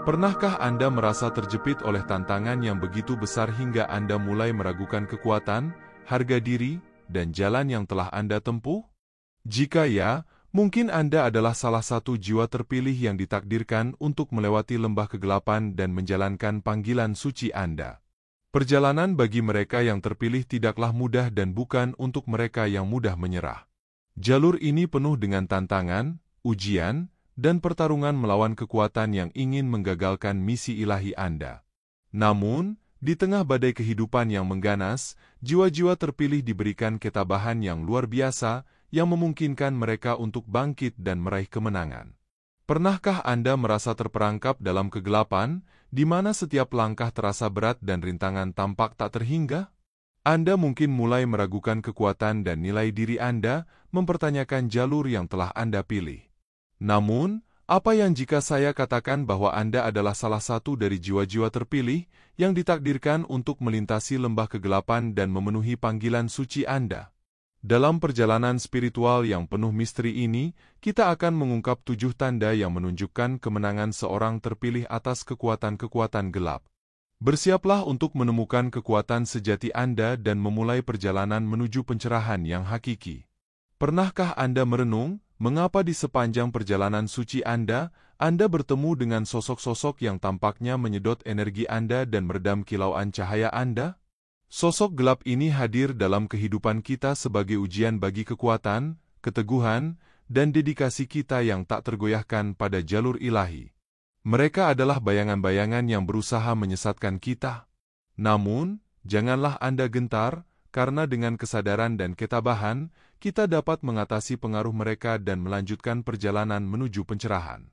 Pernahkah Anda merasa terjepit oleh tantangan yang begitu besar hingga Anda mulai meragukan kekuatan, harga diri, dan jalan yang telah Anda tempuh? Jika ya, mungkin Anda adalah salah satu jiwa terpilih yang ditakdirkan untuk melewati lembah kegelapan dan menjalankan panggilan suci Anda. Perjalanan bagi mereka yang terpilih tidaklah mudah dan bukan untuk mereka yang mudah menyerah. Jalur ini penuh dengan tantangan, ujian, dan pertarungan melawan kekuatan yang ingin menggagalkan misi ilahi Anda. Namun, di tengah badai kehidupan yang mengganas, jiwa-jiwa terpilih diberikan ketabahan yang luar biasa yang memungkinkan mereka untuk bangkit dan meraih kemenangan. Pernahkah Anda merasa terperangkap dalam kegelapan, di mana setiap langkah terasa berat dan rintangan tampak tak terhingga? Anda mungkin mulai meragukan kekuatan dan nilai diri Anda, mempertanyakan jalur yang telah Anda pilih. Namun, apa yang jika saya katakan bahwa Anda adalah salah satu dari jiwa-jiwa terpilih yang ditakdirkan untuk melintasi lembah kegelapan dan memenuhi panggilan suci Anda? Dalam perjalanan spiritual yang penuh misteri ini, kita akan mengungkap 7 tanda yang menunjukkan kemenangan seorang terpilih atas kekuatan-kekuatan gelap. Bersiaplah untuk menemukan kekuatan sejati Anda dan memulai perjalanan menuju pencerahan yang hakiki. Pernahkah Anda merenung, mengapa di sepanjang perjalanan suci Anda bertemu dengan sosok-sosok yang tampaknya menyedot energi Anda dan meredam kilauan cahaya Anda? Sosok gelap ini hadir dalam kehidupan kita sebagai ujian bagi kekuatan, keteguhan, dan dedikasi kita yang tak tergoyahkan pada jalur ilahi. Mereka adalah bayangan-bayangan yang berusaha menyesatkan kita. Namun, janganlah Anda gentar, karena dengan kesadaran dan ketabahan, kita dapat mengatasi pengaruh mereka dan melanjutkan perjalanan menuju pencerahan.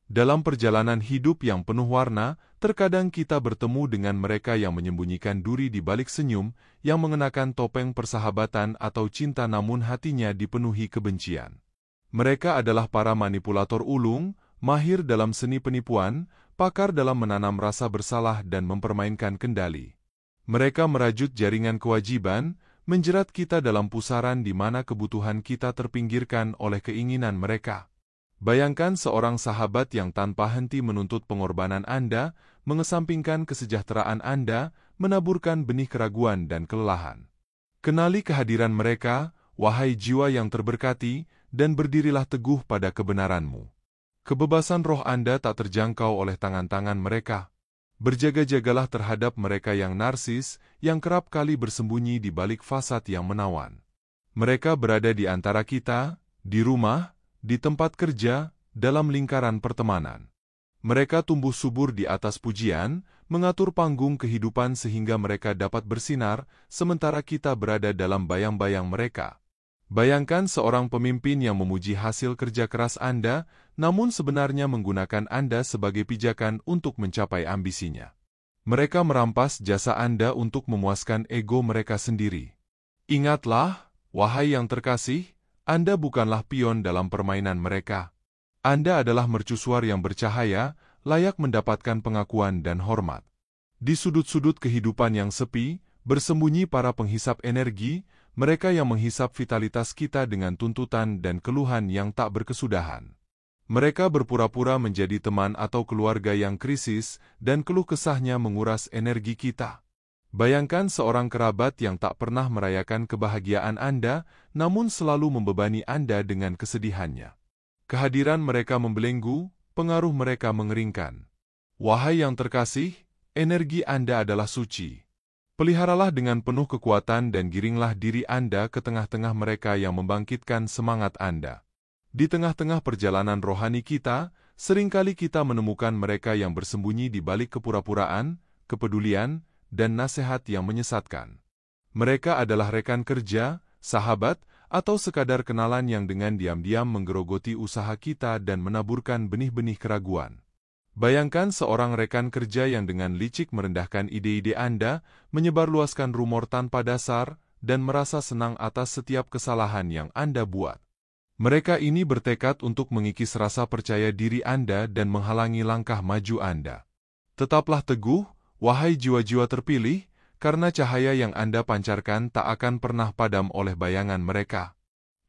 Dalam perjalanan hidup yang penuh warna, terkadang kita bertemu dengan mereka yang menyembunyikan duri di balik senyum, yang mengenakan topeng persahabatan atau cinta namun hatinya dipenuhi kebencian. Mereka adalah para manipulator ulung, mahir dalam seni penipuan, pakar dalam menanam rasa bersalah dan mempermainkan kendali. Mereka merajut jaringan kewajiban, menjerat kita dalam pusaran di mana kebutuhan kita terpinggirkan oleh keinginan mereka. Bayangkan seorang sahabat yang tanpa henti menuntut pengorbanan Anda, mengesampingkan kesejahteraan Anda, menaburkan benih keraguan dan kelelahan. Kenali kehadiran mereka, wahai jiwa yang terberkati, dan berdirilah teguh pada kebenaranmu. Kebebasan roh Anda tak terjangkau oleh tangan-tangan mereka. Berjaga-jagalah terhadap mereka yang narsis, yang kerap kali bersembunyi di balik fasad yang menawan. Mereka berada di antara kita, di rumah, di tempat kerja, dalam lingkaran pertemanan. Mereka tumbuh subur di atas pujian, mengatur panggung kehidupan sehingga mereka dapat bersinar, sementara kita berada dalam bayang-bayang mereka. Bayangkan seorang pemimpin yang memuji hasil kerja keras Anda, namun sebenarnya menggunakan Anda sebagai pijakan untuk mencapai ambisinya. Mereka merampas jasa Anda untuk memuaskan ego mereka sendiri. Ingatlah, wahai yang terkasih, Anda bukanlah pion dalam permainan mereka. Anda adalah mercusuar yang bercahaya, layak mendapatkan pengakuan dan hormat. Di sudut-sudut kehidupan yang sepi, bersembunyi para penghisap energi, mereka yang menghisap vitalitas kita dengan tuntutan dan keluhan yang tak berkesudahan. Mereka berpura-pura menjadi teman atau keluarga yang krisis, dan keluh kesahnya menguras energi kita. Bayangkan seorang kerabat yang tak pernah merayakan kebahagiaan Anda, namun selalu membebani Anda dengan kesedihannya. Kehadiran mereka membelenggu, pengaruh mereka mengeringkan. Wahai yang terkasih, energi Anda adalah suci. Peliharalah dengan penuh kekuatan dan giringlah diri Anda ke tengah-tengah mereka yang membangkitkan semangat Anda. Di tengah-tengah perjalanan rohani kita, seringkali kita menemukan mereka yang bersembunyi di balik kepura-puraan, kepedulian, dan nasihat yang menyesatkan. Mereka adalah rekan kerja, sahabat, atau sekadar kenalan yang dengan diam-diam menggerogoti usaha kita dan menaburkan benih-benih keraguan. Bayangkan seorang rekan kerja yang dengan licik merendahkan ide-ide Anda, menyebarluaskan rumor tanpa dasar, dan merasa senang atas setiap kesalahan yang Anda buat. Mereka ini bertekad untuk mengikis rasa percaya diri Anda dan menghalangi langkah maju Anda. Tetaplah teguh, wahai jiwa-jiwa terpilih, karena cahaya yang Anda pancarkan tak akan pernah padam oleh bayangan mereka.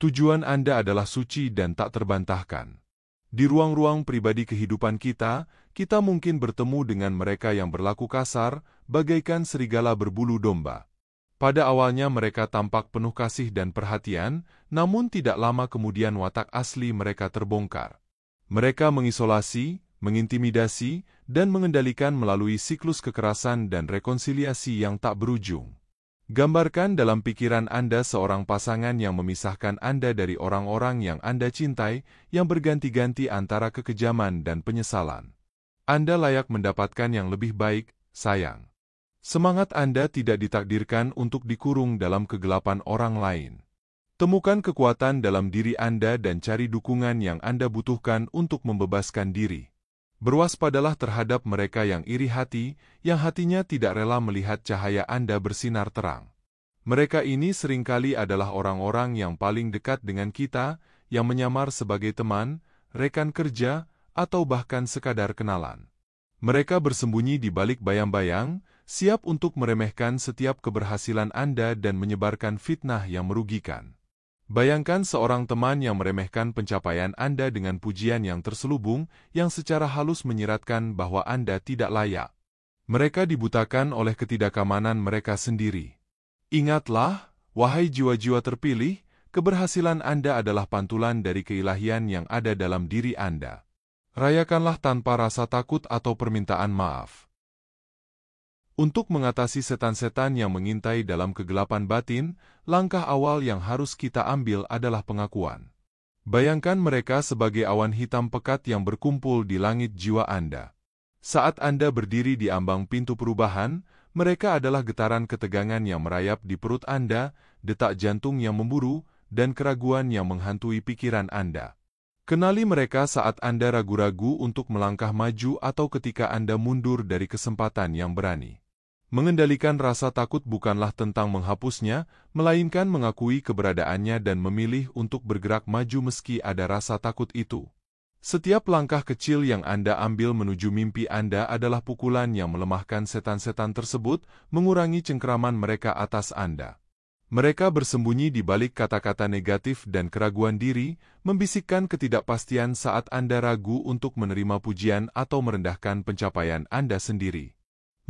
Tujuan Anda adalah suci dan tak terbantahkan. Di ruang-ruang pribadi kehidupan kita, kita mungkin bertemu dengan mereka yang berlaku kasar, bagaikan serigala berbulu domba. Pada awalnya mereka tampak penuh kasih dan perhatian, namun tidak lama kemudian watak asli mereka terbongkar. Mereka mengisolasi, mengintimidasi, dan mengendalikan melalui siklus kekerasan dan rekonsiliasi yang tak berujung. Gambarkan dalam pikiran Anda seorang pasangan yang memisahkan Anda dari orang-orang yang Anda cintai, yang berganti-ganti antara kekejaman dan penyesalan. Anda layak mendapatkan yang lebih baik, sayang. Semangat Anda tidak ditakdirkan untuk dikurung dalam kegelapan orang lain. Temukan kekuatan dalam diri Anda dan cari dukungan yang Anda butuhkan untuk membebaskan diri. Berwaspadalah terhadap mereka yang iri hati, yang hatinya tidak rela melihat cahaya Anda bersinar terang. Mereka ini seringkali adalah orang-orang yang paling dekat dengan kita, yang menyamar sebagai teman, rekan kerja, atau bahkan sekadar kenalan. Mereka bersembunyi di balik bayang-bayang, siap untuk meremehkan setiap keberhasilan Anda dan menyebarkan fitnah yang merugikan. Bayangkan seorang teman yang meremehkan pencapaian Anda dengan pujian yang terselubung, yang secara halus menyiratkan bahwa Anda tidak layak. Mereka dibutakan oleh ketidakamanan mereka sendiri. Ingatlah, wahai jiwa-jiwa terpilih, keberhasilan Anda adalah pantulan dari keilahian yang ada dalam diri Anda. Rayakanlah tanpa rasa takut atau permintaan maaf. Untuk mengatasi setan-setan yang mengintai dalam kegelapan batin, langkah awal yang harus kita ambil adalah pengakuan. Bayangkan mereka sebagai awan hitam pekat yang berkumpul di langit jiwa Anda. Saat Anda berdiri di ambang pintu perubahan, mereka adalah getaran ketegangan yang merayap di perut Anda, detak jantung yang memburu, dan keraguan yang menghantui pikiran Anda. Kenali mereka saat Anda ragu-ragu untuk melangkah maju atau ketika Anda mundur dari kesempatan yang berani. Mengendalikan rasa takut bukanlah tentang menghapusnya, melainkan mengakui keberadaannya dan memilih untuk bergerak maju meski ada rasa takut itu. Setiap langkah kecil yang Anda ambil menuju mimpi Anda adalah pukulan yang melemahkan setan-setan tersebut, mengurangi cengkeraman mereka atas Anda. Mereka bersembunyi di balik kata-kata negatif dan keraguan diri, membisikkan ketidakpastian saat Anda ragu untuk menerima pujian atau merendahkan pencapaian Anda sendiri.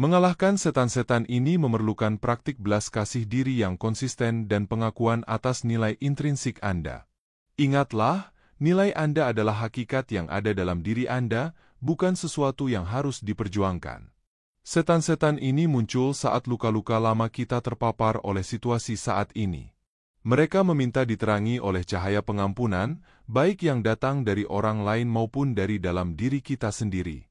Mengalahkan setan-setan ini memerlukan praktik belas kasih diri yang konsisten dan pengakuan atas nilai intrinsik Anda. Ingatlah, nilai Anda adalah hakikat yang ada dalam diri Anda, bukan sesuatu yang harus diperjuangkan. Setan-setan ini muncul saat luka-luka lama kita terpapar oleh situasi saat ini. Mereka meminta diterangi oleh cahaya pengampunan, baik yang datang dari orang lain maupun dari dalam diri kita sendiri.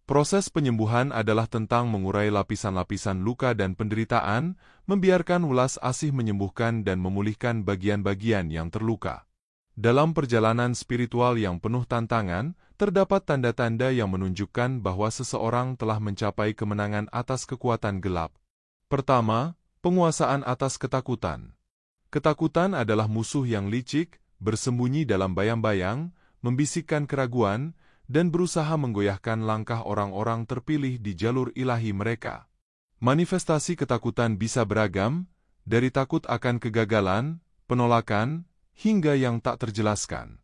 Proses penyembuhan adalah tentang mengurai lapisan-lapisan luka dan penderitaan, membiarkan welas asih menyembuhkan dan memulihkan bagian-bagian yang terluka. Dalam perjalanan spiritual yang penuh tantangan, terdapat tanda-tanda yang menunjukkan bahwa seseorang telah mencapai kemenangan atas kekuatan gelap. Pertama, penguasaan atas ketakutan. Ketakutan adalah musuh yang licik, bersembunyi dalam bayang-bayang, membisikkan keraguan, dan berusaha menggoyahkan langkah orang-orang terpilih di jalur ilahi mereka. Manifestasi ketakutan bisa beragam, dari takut akan kegagalan, penolakan, hingga yang tak terjelaskan.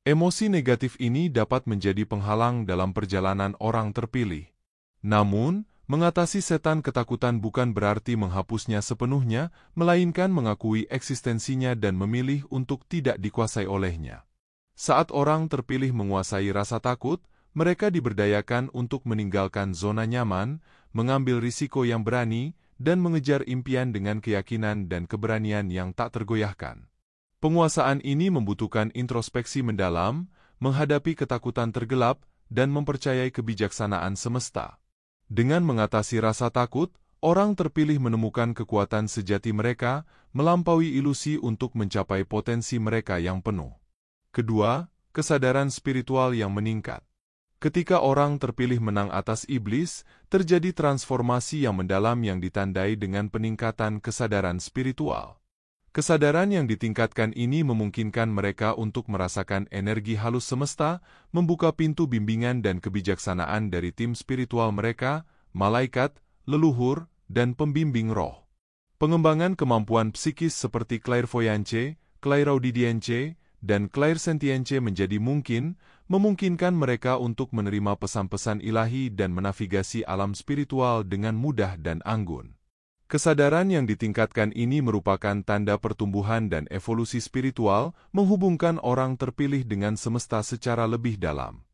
Emosi negatif ini dapat menjadi penghalang dalam perjalanan orang terpilih. Namun, mengatasi setan ketakutan bukan berarti menghapusnya sepenuhnya, melainkan mengakui eksistensinya dan memilih untuk tidak dikuasai olehnya. Saat orang terpilih menguasai rasa takut, mereka diberdayakan untuk meninggalkan zona nyaman, mengambil risiko yang berani, dan mengejar impian dengan keyakinan dan keberanian yang tak tergoyahkan. Penguasaan ini membutuhkan introspeksi mendalam, menghadapi ketakutan tergelap, dan mempercayai kebijaksanaan semesta. Dengan mengatasi rasa takut, orang terpilih menemukan kekuatan sejati mereka, melampaui ilusi untuk mencapai potensi mereka yang penuh. Kedua, kesadaran spiritual yang meningkat. Ketika orang terpilih menang atas iblis, terjadi transformasi yang mendalam yang ditandai dengan peningkatan kesadaran spiritual. Kesadaran yang ditingkatkan ini memungkinkan mereka untuk merasakan energi halus semesta, membuka pintu bimbingan dan kebijaksanaan dari tim spiritual mereka, malaikat, leluhur, dan pembimbing roh. Pengembangan kemampuan psikis seperti clairvoyance, clairaudience, dan clairsentience menjadi mungkin, memungkinkan mereka untuk menerima pesan-pesan ilahi dan menavigasi alam spiritual dengan mudah dan anggun. Kesadaran yang ditingkatkan ini merupakan tanda pertumbuhan dan evolusi spiritual, menghubungkan orang terpilih dengan semesta secara lebih dalam.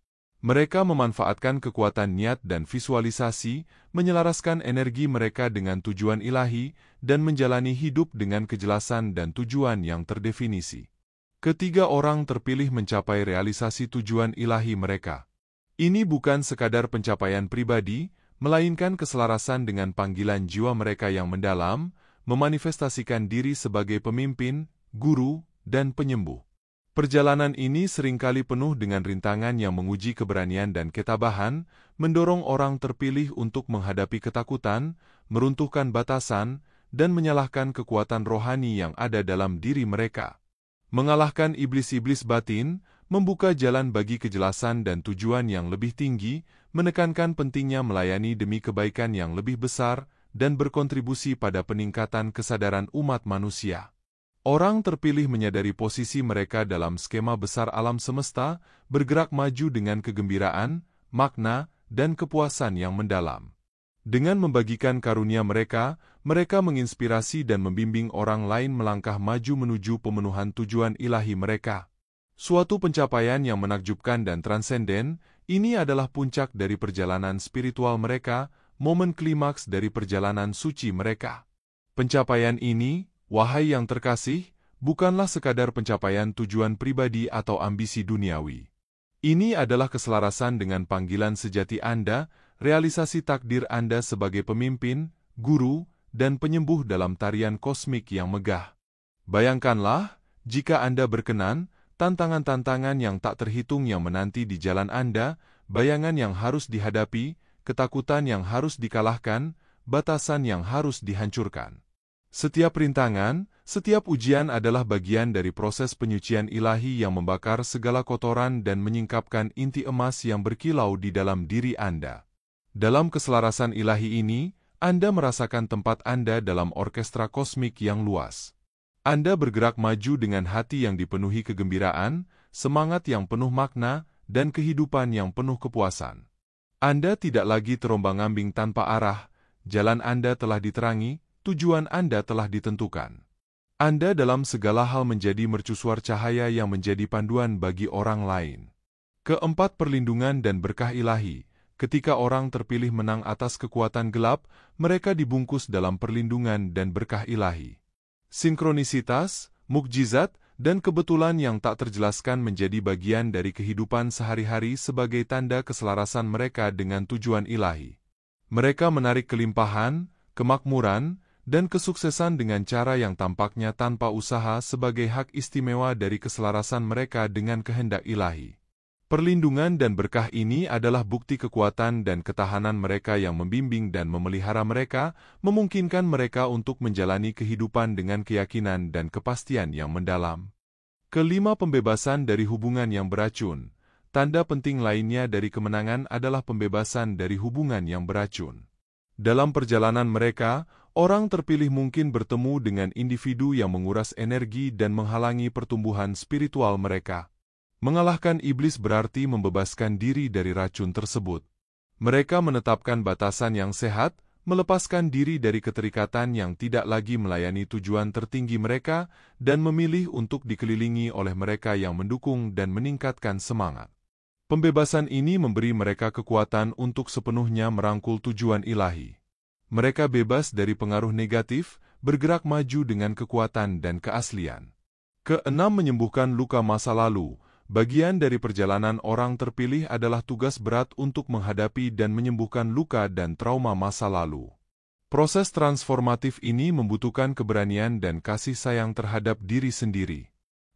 Mereka memanfaatkan kekuatan niat dan visualisasi, menyelaraskan energi mereka dengan tujuan ilahi, dan menjalani hidup dengan kejelasan dan tujuan yang terdefinisi. Ketiga orang terpilih mencapai realisasi tujuan ilahi mereka. Ini bukan sekadar pencapaian pribadi, melainkan keselarasan dengan panggilan jiwa mereka yang mendalam, memanifestasikan diri sebagai pemimpin, guru, dan penyembuh. Perjalanan ini seringkali penuh dengan rintangan yang menguji keberanian dan ketabahan, mendorong orang terpilih untuk menghadapi ketakutan, meruntuhkan batasan, dan menyalahkan kekuatan rohani yang ada dalam diri mereka. Mengalahkan iblis-iblis batin, membuka jalan bagi kejelasan dan tujuan yang lebih tinggi, menekankan pentingnya melayani demi kebaikan yang lebih besar, dan berkontribusi pada peningkatan kesadaran umat manusia. Orang terpilih menyadari posisi mereka dalam skema besar alam semesta, bergerak maju dengan kegembiraan, makna, dan kepuasan yang mendalam. Dengan membagikan karunia mereka, mereka menginspirasi dan membimbing orang lain melangkah maju menuju pemenuhan tujuan ilahi mereka. Suatu pencapaian yang menakjubkan dan transenden, ini adalah puncak dari perjalanan spiritual mereka, momen klimaks dari perjalanan suci mereka. Pencapaian ini, wahai yang terkasih, bukanlah sekadar pencapaian tujuan pribadi atau ambisi duniawi. Ini adalah keselarasan dengan panggilan sejati Anda, realisasi takdir Anda sebagai pemimpin, guru, dan penyembuh dalam tarian kosmik yang megah. Bayangkanlah, jika Anda berkenan, tantangan-tantangan yang tak terhitung yang menanti di jalan Anda, bayangan yang harus dihadapi, ketakutan yang harus dikalahkan, batasan yang harus dihancurkan. Setiap rintangan, setiap ujian adalah bagian dari proses penyucian ilahi yang membakar segala kotoran dan menyingkapkan inti emas yang berkilau di dalam diri Anda. Dalam keselarasan ilahi ini, Anda merasakan tempat Anda dalam orkestra kosmik yang luas. Anda bergerak maju dengan hati yang dipenuhi kegembiraan, semangat yang penuh makna, dan kehidupan yang penuh kepuasan. Anda tidak lagi terombang-ambing tanpa arah, jalan Anda telah diterangi, tujuan Anda telah ditentukan. Anda dalam segala hal menjadi mercusuar cahaya yang menjadi panduan bagi orang lain. Keempat, perlindungan dan berkah ilahi. Ketika orang terpilih menang atas kekuatan gelap, mereka dibungkus dalam perlindungan dan berkah ilahi. Sinkronisitas, mukjizat, dan kebetulan yang tak terjelaskan menjadi bagian dari kehidupan sehari-hari sebagai tanda keselarasan mereka dengan tujuan ilahi. Mereka menarik kelimpahan, kemakmuran, dan kesuksesan dengan cara yang tampaknya tanpa usaha sebagai hak istimewa dari keselarasan mereka dengan kehendak ilahi. Perlindungan dan berkah ini adalah bukti kekuatan dan ketahanan mereka yang membimbing dan memelihara mereka, memungkinkan mereka untuk menjalani kehidupan dengan keyakinan dan kepastian yang mendalam. Kelima, pembebasan dari hubungan yang beracun. Tanda penting lainnya dari kemenangan adalah pembebasan dari hubungan yang beracun. Dalam perjalanan mereka, orang terpilih mungkin bertemu dengan individu yang menguras energi dan menghalangi pertumbuhan spiritual mereka. Mengalahkan iblis berarti membebaskan diri dari racun tersebut. Mereka menetapkan batasan yang sehat, melepaskan diri dari keterikatan yang tidak lagi melayani tujuan tertinggi mereka, dan memilih untuk dikelilingi oleh mereka yang mendukung dan meningkatkan semangat. Pembebasan ini memberi mereka kekuatan untuk sepenuhnya merangkul tujuan ilahi. Mereka bebas dari pengaruh negatif, bergerak maju dengan kekuatan dan keaslian. Keenam, menyembuhkan luka masa lalu. Bagian dari perjalanan orang terpilih adalah tugas berat untuk menghadapi dan menyembuhkan luka dan trauma masa lalu. Proses transformatif ini membutuhkan keberanian dan kasih sayang terhadap diri sendiri.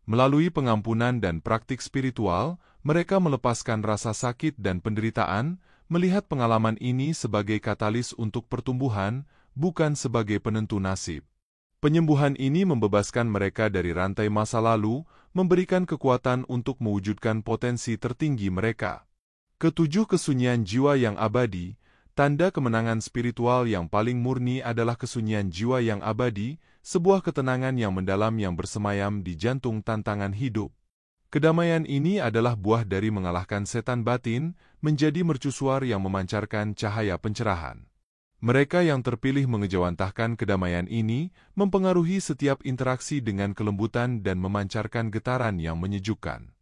Melalui pengampunan dan praktik spiritual, mereka melepaskan rasa sakit dan penderitaan, melihat pengalaman ini sebagai katalis untuk pertumbuhan, bukan sebagai penentu nasib. Penyembuhan ini membebaskan mereka dari rantai masa lalu, memberikan kekuatan untuk mewujudkan potensi tertinggi mereka. Ketujuh, kesunyian jiwa yang abadi. Tanda kemenangan spiritual yang paling murni adalah kesunyian jiwa yang abadi, sebuah ketenangan yang mendalam yang bersemayam di jantung tantangan hidup. Kedamaian ini adalah buah dari mengalahkan setan batin, menjadi mercusuar yang memancarkan cahaya pencerahan. Mereka yang terpilih mengejawantahkan kedamaian ini, mempengaruhi setiap interaksi dengan kelembutan dan memancarkan getaran yang menyejukkan.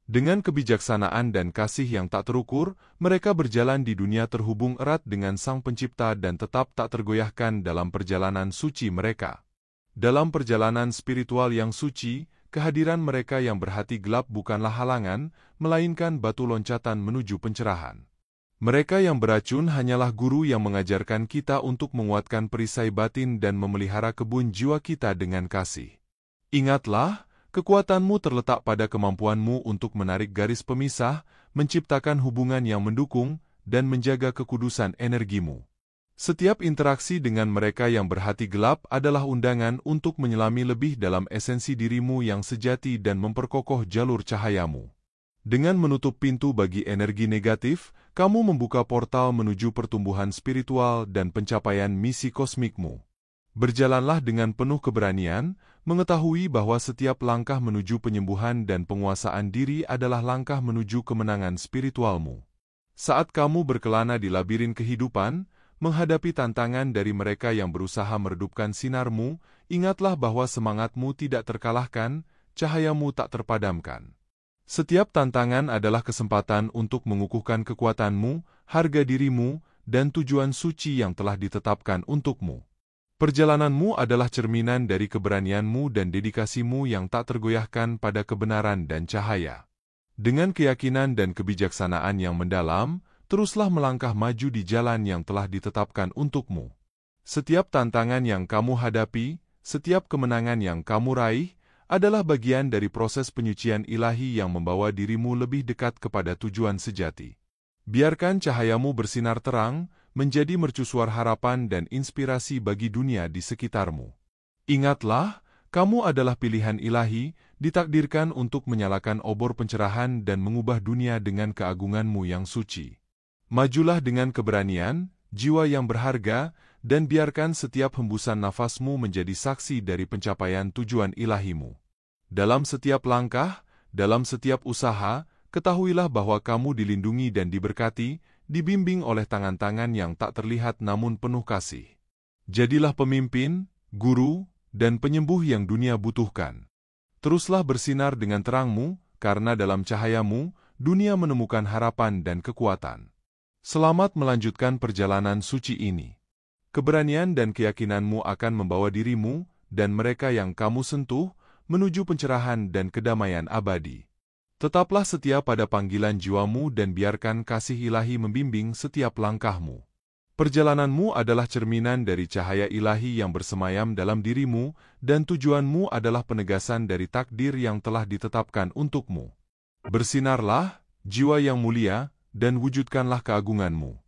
Dengan kebijaksanaan dan kasih yang tak terukur, mereka berjalan di dunia terhubung erat dengan Sang Pencipta dan tetap tak tergoyahkan dalam perjalanan suci mereka. Dalam perjalanan spiritual yang suci, kehadiran mereka yang berhati gelap bukanlah halangan, melainkan batu loncatan menuju pencerahan. Mereka yang beracun hanyalah guru yang mengajarkan kita untuk menguatkan perisai batin dan memelihara kebun jiwa kita dengan kasih. Ingatlah, kekuatanmu terletak pada kemampuanmu untuk menarik garis pemisah, menciptakan hubungan yang mendukung, dan menjaga kekudusan energimu. Setiap interaksi dengan mereka yang berhati gelap adalah undangan untuk menyelami lebih dalam esensi dirimu yang sejati dan memperkokoh jalur cahayamu. Dengan menutup pintu bagi energi negatif, kamu membuka portal menuju pertumbuhan spiritual dan pencapaian misi kosmikmu. Berjalanlah dengan penuh keberanian, mengetahui bahwa setiap langkah menuju penyembuhan dan penguasaan diri adalah langkah menuju kemenangan spiritualmu. Saat kamu berkelana di labirin kehidupan, menghadapi tantangan dari mereka yang berusaha meredupkan sinarmu, ingatlah bahwa semangatmu tidak terkalahkan, cahayamu tak terpadamkan. Setiap tantangan adalah kesempatan untuk mengukuhkan kekuatanmu, harga dirimu, dan tujuan suci yang telah ditetapkan untukmu. Perjalananmu adalah cerminan dari keberanianmu dan dedikasimu yang tak tergoyahkan pada kebenaran dan cahaya. Dengan keyakinan dan kebijaksanaan yang mendalam, teruslah melangkah maju di jalan yang telah ditetapkan untukmu. Setiap tantangan yang kamu hadapi, setiap kemenangan yang kamu raih, adalah bagian dari proses penyucian ilahi yang membawa dirimu lebih dekat kepada tujuan sejati. Biarkan cahayamu bersinar terang, menjadi mercusuar harapan dan inspirasi bagi dunia di sekitarmu. Ingatlah, kamu adalah pilihan ilahi, ditakdirkan untuk menyalakan obor pencerahan dan mengubah dunia dengan keagunganmu yang suci. Majulah dengan keberanian, jiwa yang berharga, dan biarkan setiap hembusan nafasmu menjadi saksi dari pencapaian tujuan ilahimu. Dalam setiap langkah, dalam setiap usaha, ketahuilah bahwa kamu dilindungi dan diberkati, dibimbing oleh tangan-tangan yang tak terlihat namun penuh kasih. Jadilah pemimpin, guru, dan penyembuh yang dunia butuhkan. Teruslah bersinar dengan terangmu, karena dalam cahayamu, dunia menemukan harapan dan kekuatan. Selamat melanjutkan perjalanan suci ini. Keberanian dan keyakinanmu akan membawa dirimu dan mereka yang kamu sentuh menuju pencerahan dan kedamaian abadi. Tetaplah setia pada panggilan jiwamu dan biarkan kasih ilahi membimbing setiap langkahmu. Perjalananmu adalah cerminan dari cahaya ilahi yang bersemayam dalam dirimu dan tujuanmu adalah penegasan dari takdir yang telah ditetapkan untukmu. Bersinarlah, jiwa yang mulia, dan wujudkanlah keagunganmu.